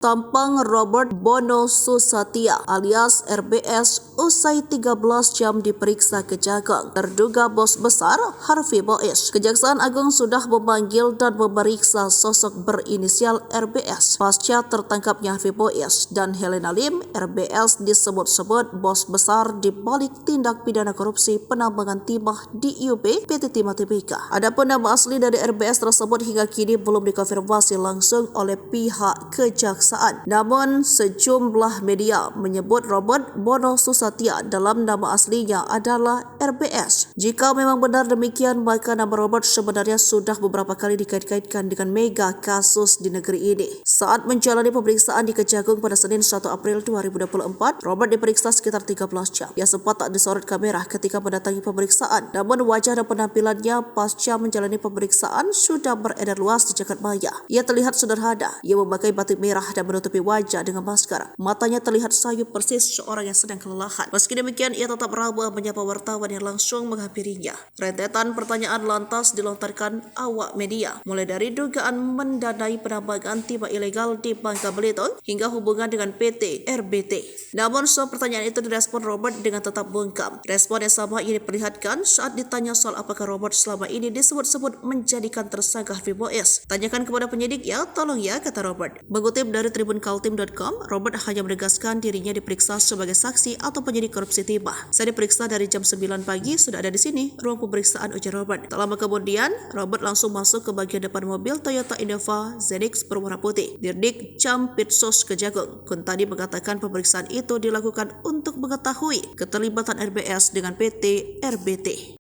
Tampang Robert Bono Susatya alias RBS usai 13 jam diperiksa Kejagung. Terduga bos besar Harvey Bois. Kejaksaan Agung sudah memanggil dan memeriksa sosok berinisial RBS. Pasca tertangkapnya Harvey Bois dan Helena Lim, RBS disebut-sebut bos besar di balik tindak pidana korupsi penambangan timah di IUB PT Timah Tbk. Adapun nama asli dari RBS tersebut hingga kini belum dikonfirmasi langsung oleh pihak Kejaksaan. Namun sejumlah media menyebut Robert Bono Susatya dalam nama aslinya adalah RBS. Jika memang benar demikian, maka nama Robert sebenarnya sudah beberapa kali dikait-kaitkan dengan mega kasus di negeri ini. Saat menjalani pemeriksaan di Kejagung pada Senin 1 April 2024, Robert diperiksa sekitar 13 jam. Ia sempat tak disorot kamera ketika mendatangi pemeriksaan, namun wajah dan penampilannya pasca menjalani pemeriksaan sudah beredar luas di jagat maya. Ia terlihat sederhana. Ia memakai batik merah dan menutupi wajah dengan masker. Matanya terlihat sayu persis seorang yang sedang kelelahan. Meski demikian, ia tetap ramah menyapa wartawan yang langsung menghampirinya. Rentetan pertanyaan lantas dilontarkan awak media, mulai dari dugaan mendanai penambangan timah ilegal di Bangka Belitung hingga hubungan dengan PT RBT. Namun semua pertanyaan itu direspon Robert dengan tetap bungkam. Respon yang sama ini diperlihatkan saat ditanya soal apakah Robert selama ini disebut-sebut menjadikan tersangka Harvey Bois. Tanyakan kepada penyidik ya, tolong ya, kata Robert. Mengutip dari tribunkaltim.com, Robert hanya menegaskan dirinya diperiksa sebagai saksi atau penyidik korupsi timah. Saya diperiksa dari jam 9 pagi, sudah ada di sini, ruang pemeriksaan, ujar Robert. Tak lama kemudian, Robert langsung masuk ke bagian depan mobil Toyota Innova Zenix berwarna putih. Dirdik Campitsus Kejagung. Kuntadi mengatakan pemeriksaan itu dilakukan untuk mengetahui keterlibatan RBS dengan PT RBT.